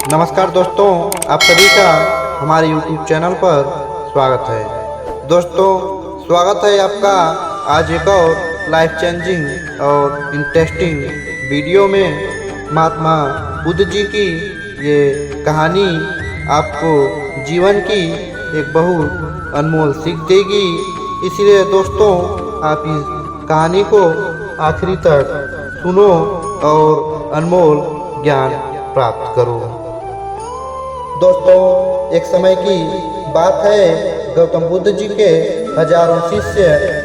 नमस्कार दोस्तों, आप सभी का हमारे YouTube चैनल पर स्वागत है। दोस्तों, स्वागत है आपका आज एक और लाइफ चेंजिंग और इंटरेस्टिंग वीडियो में। महात्मा बुद्ध जी की ये कहानी आपको जीवन की एक बहुत अनमोल सीख देगी। इसलिए दोस्तों, आप इस कहानी को आखिरी तक सुनो और अनमोल ज्ञान प्राप्त करो। दोस्तों, एक समय की बात है। गौतम बुद्ध जी के हजारों शिष्य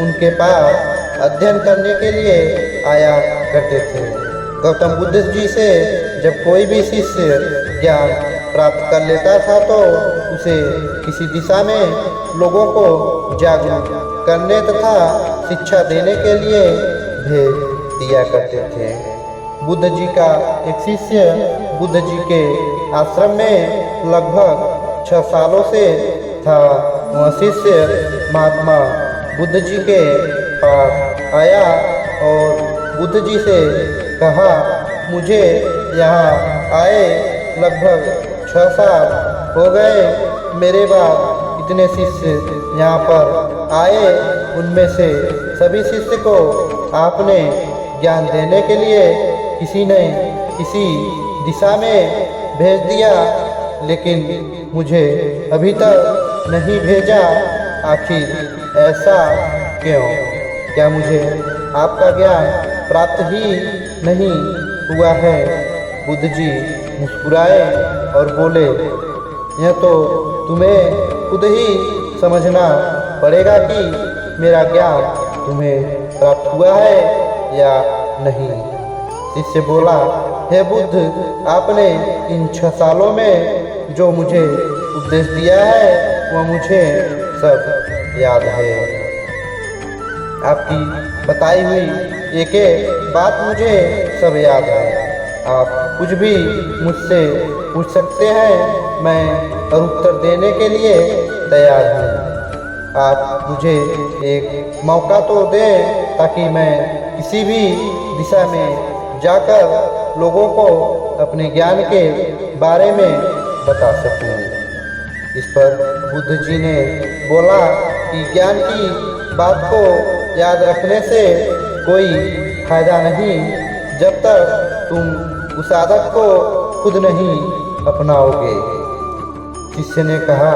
उनके पास अध्ययन करने के लिए आया करते थे। गौतम बुद्ध जी से जब कोई भी शिष्य ज्ञान प्राप्त कर लेता था तो उसे किसी दिशा में लोगों को जागरूक करने तथा शिक्षा देने के लिए भेज दिया करते थे। बुद्ध जी का एक शिष्य बुद्ध जी के आश्रम में लगभग 6 सालों से था। वह शिष्य महात्मा बुद्ध जी के पास आया और बुद्ध जी से कहा, मुझे यहाँ आए लगभग 6 साल हो गए। मेरे बाद इतने शिष्य यहाँ पर आए, उनमें से सभी शिष्य को आपने ज्ञान देने के लिए किसी ने किसी दिशा में भेज दिया, लेकिन मुझे अभी तक नहीं भेजा। आखिर ऐसा क्यों? क्या मुझे आपका ज्ञान प्राप्त ही नहीं हुआ है? बुद्ध जी मुस्कुराए और बोले, यह तो तुम्हें खुद ही समझना पड़ेगा कि मेरा ज्ञान तुम्हें प्राप्त हुआ है या नहीं। शिष्य बोला, हे बुद्ध, आपने इन 6 सालों में जो मुझे उपदेश दिया है वह मुझे सब याद है। आपकी बताई हुई एक एक बात मुझे सब याद है। आप कुछ भी मुझसे पूछ सकते हैं, मैं उत्तर देने के लिए तैयार हूँ। आप मुझे एक मौका तो दें ताकि मैं किसी भी दिशा में जाकर लोगों को अपने ज्ञान के बारे में बता सकूं। इस पर बुद्ध जी ने बोला कि ज्ञान की बात को याद रखने से कोई फायदा नहीं जब तक तुम उस आदत को खुद नहीं अपनाओगे। शिष्य ने कहा,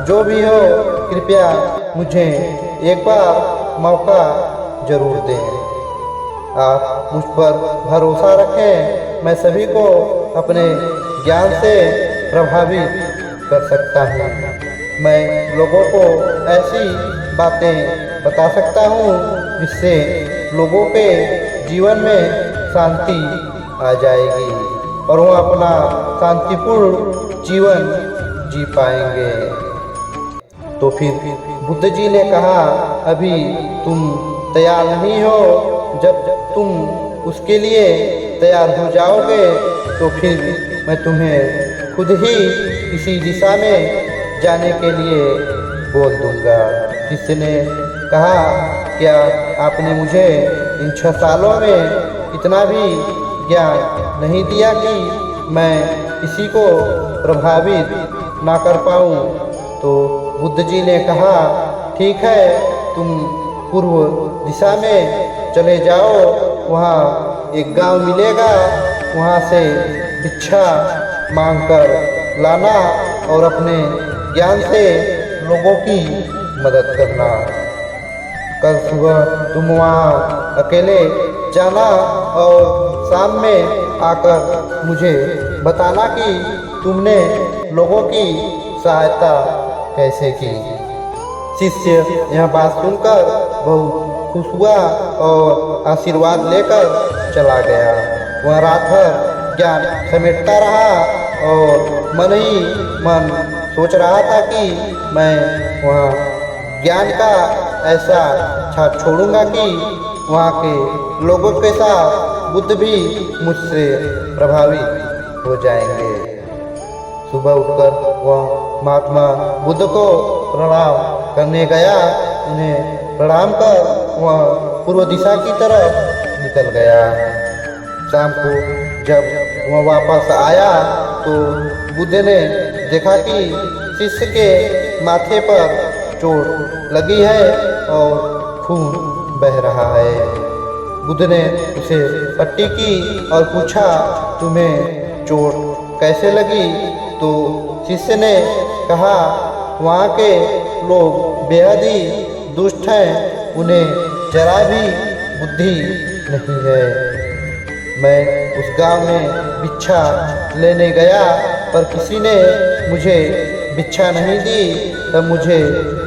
जो भी हो, कृपया मुझे एक बार मौका जरूर दें। आप मुझ पर भरोसा रखें, मैं सभी को अपने ज्ञान से प्रभावित कर सकता हूँ। मैं लोगों को ऐसी बातें बता सकता हूँ जिससे लोगों के जीवन में शांति आ जाएगी और वो अपना शांतिपूर्ण जीवन जी पाएंगे। तो फिर बुद्ध जी ने कहा, अभी तुम तैयार नहीं हो। जब तुम उसके लिए तैयार हो जाओगे तो फिर मैं तुम्हें खुद ही किसी दिशा में जाने के लिए बोल दूंगा। शिष्य ने कहा, क्या आपने मुझे इन 6 सालों में इतना भी ज्ञान नहीं दिया कि मैं किसी को प्रभावित ना कर पाऊँ? तो बुद्ध जी ने कहा, ठीक है, तुम पूर्व दिशा में चले जाओ, वहाँ एक गांव मिलेगा, वहाँ से भिक्षा मांगकर लाना और अपने ज्ञान से लोगों की मदद करना। कल सुबह तुम वहाँ अकेले जाना और शाम में आकर मुझे बताना कि तुमने लोगों की सहायता कैसे की। शिष्य यह बात सुनकर बहुत खुश हुआ और आशीर्वाद लेकर चला गया। वह रात भर ज्ञान समेटता रहा और मन ही मन सोच रहा था कि मैं वहाँ ज्ञान का ऐसा छाप छोड़ूंगा कि वहाँ के लोगों के साथ बुद्ध भी मुझसे प्रभावित हो जाएंगे। सुबह उठकर वह महात्मा बुद्ध को प्रणाम करने गया। उन्हें प्रणाम कर वह पूर्व दिशा की तरफ निकल गया। शाम को जब वह वापस आया तो बुद्ध ने देखा कि शिष्य के माथे पर चोट लगी है और खून बह रहा है। बुद्ध ने उसे पट्टी की और पूछा, तुम्हें चोट कैसे लगी? तो शिष्य ने कहा, वहाँ के लोग बेहद ही दुष्ट हैं, उन्हें जरा भी बुद्धि नहीं है। मैं उस गांव में भिक्षा लेने गया, पर किसी ने मुझे भिक्षा नहीं दी। तब मुझे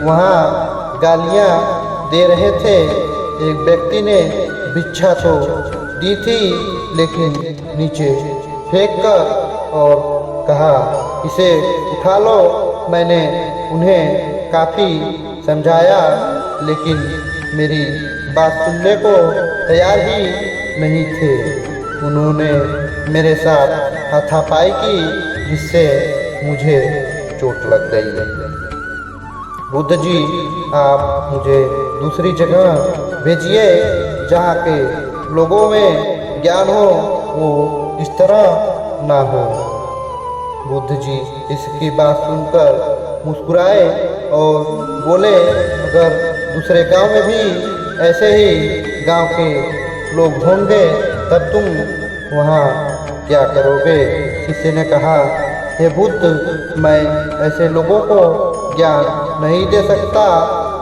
वहाँ गालियाँ दे रहे थे। एक व्यक्ति ने भिक्षा तो दी थी, लेकिन नीचे फेंक कर और कहा, इसे उठा लो। मैंने उन्हें काफ़ी समझाया, लेकिन मेरी बात सुनने को तैयार ही नहीं थे। उन्होंने मेरे साथ हाथापाई की, जिससे मुझे चोट लग गई। बुद्ध जी, आप मुझे दूसरी जगह भेजिए जहाँ के लोगों में ज्ञान हो, वो इस तरह ना हो। बुद्ध जी इसकी बात सुनकर मुस्कुराए और बोले, अगर दूसरे गांव में भी ऐसे ही गांव के लोग होंगे तब तुम वहाँ क्या करोगे? किसी ने कहा, हे बुद्ध, मैं ऐसे लोगों को ज्ञान नहीं दे सकता।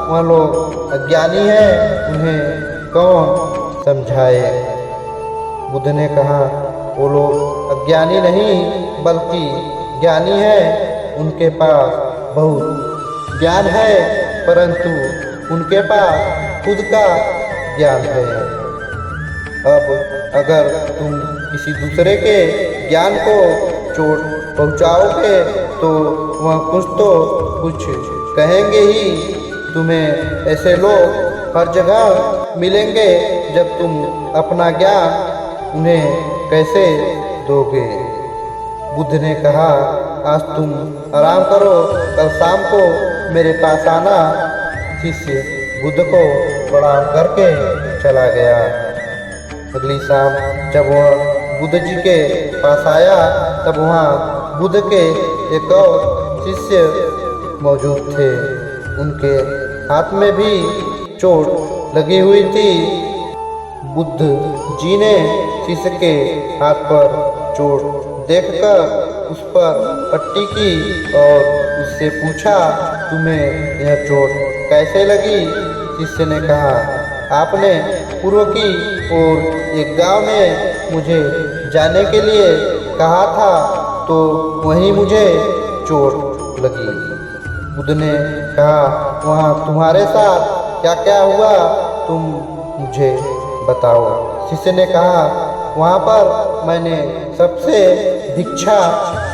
वह लोग अज्ञानी हैं, उन्हें कौन समझाए? बुद्ध ने कहा, वो लोग अज्ञानी नहीं बल्कि ज्ञानी हैं। उनके पास बहुत ज्ञान है, परंतु उनके पास खुद का ज्ञान है। अब अगर तुम किसी दूसरे के ज्ञान को चोट पहुंचाओगे तो वह कुछ कहेंगे ही। तुम्हें ऐसे लोग हर जगह मिलेंगे, जब तुम अपना ज्ञान उन्हें कैसे दोगे? बुद्ध ने कहा, आज तुम आराम करो, कल शाम को मेरे पास आना। शिष्य बुद्ध को प्रणाम करके चला गया। अगली शाम जब वह बुद्ध जी के पास आया, तब वहाँ बुद्ध के एक और शिष्य मौजूद थे। उनके हाथ में भी चोट लगी हुई थी। बुद्ध जी ने शिष्य के हाथ पर चोट देखकर उस पर पट्टी की और उससे पूछा, तुम्हें यह चोट कैसे लगी? शिष्य ने कहा, आपने पूर्व की ओर एक गांव में मुझे जाने के लिए कहा था, तो वहीं मुझे चोट लगी। बुद्ध ने कहा, वहाँ तुम्हारे साथ क्या क्या हुआ, तुम मुझे बताओ। शिष्य ने कहा, वहाँ पर मैंने सबसे भिक्षा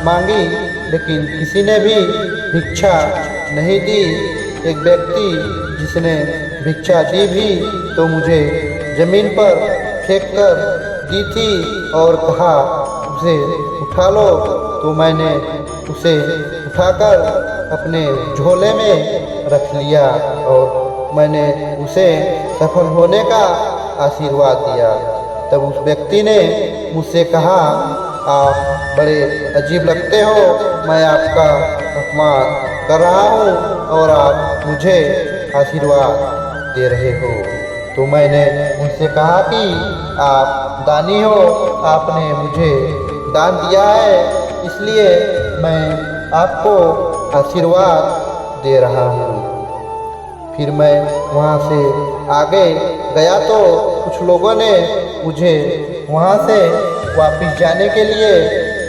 मांगी, लेकिन किसी ने भी भिक्षा नहीं दी। एक व्यक्ति जिसने भिक्षा दी भी तो मुझे जमीन पर फेंक कर दी थी और कहा, उसे उठा लो। तो मैंने उसे उठाकर अपने झोले में रख लिया और मैंने उसे सफल होने का आशीर्वाद दिया। तब उस व्यक्ति ने मुझसे कहा, आप बड़े अजीब लगते हो, मैं आपका अपमान कर रहा हूँ और आप मुझे आशीर्वाद दे रहे हो। तो मैंने उनसे कहा कि आप दानी हो, आपने मुझे दान दिया है, इसलिए मैं आपको आशीर्वाद दे रहा हूँ। फिर मैं वहाँ से आगे गया तो कुछ लोगों ने मुझे वहाँ से वापस जाने के लिए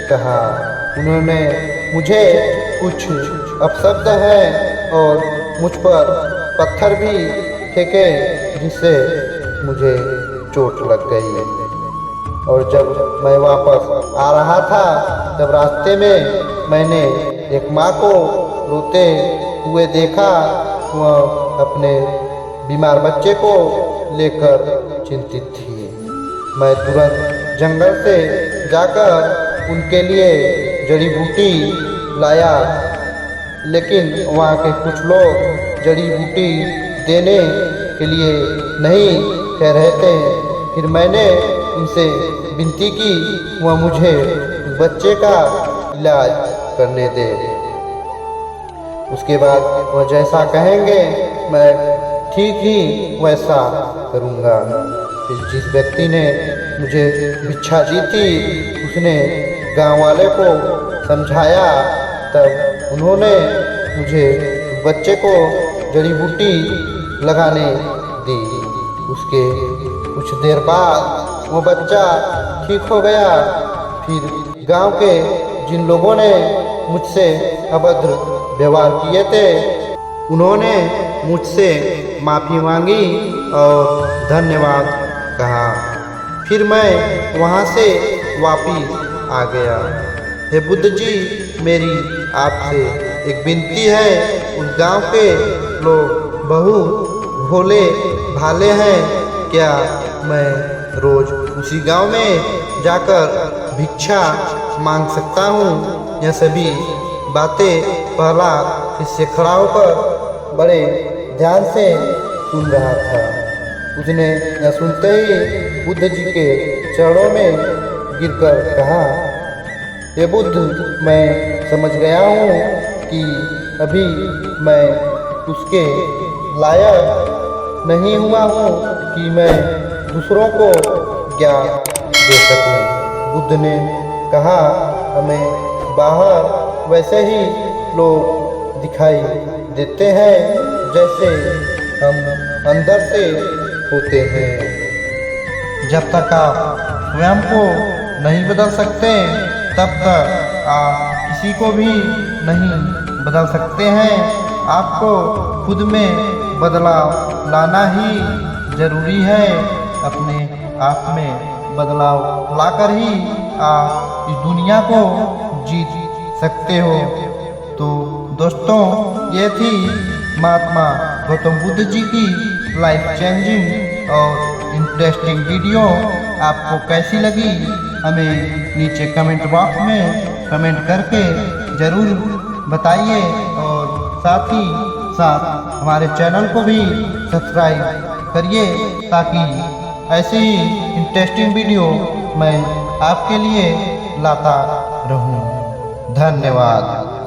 कहा। उन्होंने मुझे कुछ अपशब्द हैं और मुझ पर पत्थर भी फेंके, जिससे मुझे चोट लग गई। और जब मैं वापस आ रहा था, तब रास्ते में मैंने एक माँ को रोते हुए देखा। वह अपने बीमार बच्चे को लेकर चिंतित थी। मैं तुरंत जंगल से जाकर उनके लिए जड़ी बूटी लाया, लेकिन वहाँ के कुछ लोग जड़ी बूटी देने के लिए नहीं कह रहे थे। फिर मैंने उनसे विनती की, वह मुझे बच्चे का इलाज करने दे। उसके बाद वह जैसा कहेंगे मैं ठीक ही वैसा करूँगा। फिर जिस व्यक्ति ने मुझे भिक्षा दी थी उसने गांव वाले को समझाया, तब उन्होंने मुझे बच्चे को जड़ी बूटी लगाने दी। उसके कुछ देर बाद वो बच्चा ठीक हो गया। फिर गांव के जिन लोगों ने मुझसे अभद्र व्यवहार किए थे उन्होंने मुझसे माफ़ी मांगी और धन्यवाद कहा। फिर मैं वहाँ से वापिस आ गया। हे बुद्ध जी, मेरी आपसे एक विनती है। उस गांव के लोग बहुत भोले भाले हैं, क्या मैं रोज़ उसी गांव में जाकर भिक्षा मांग सकता हूँ? यह सभी बातें पहला शिष्य खड़ा होकर बड़े ध्यान से सुन रहा था। उसने यह सुनते ही बुद्ध जी के चरणों में गिरकर कहा, हे बुद्ध, मैं समझ गया हूँ कि अभी मैं उसके लायक नहीं हुआ हूँ कि मैं दूसरों को ज्ञान दे सकूँ। बुद्ध ने कहा, हमें बाहर वैसे ही लोग दिखाई देते हैं जैसे हम अंदर से होते हैं। जब तक आप स्वयं को नहीं बदल सकते तब तक आप किसी को भी नहीं बदल सकते हैं। आपको खुद में बदलाव लाना ही जरूरी है। अपने आप में बदलाव लाकर ही आप इस दुनिया को जीत सकते हो। तो दोस्तों, ये थी महात्मा गौतम बुद्ध जी की लाइफ चेंजिंग और इंटरेस्टिंग वीडियो। आपको कैसी लगी हमें नीचे कमेंट बॉक्स में कमेंट करके ज़रूर बताइए और साथ ही साथ हमारे चैनल को भी सब्सक्राइब करिए ताकि ऐसी ही इंटरेस्टिंग वीडियो मैं आपके लिए लाता रहूं। धन्यवाद।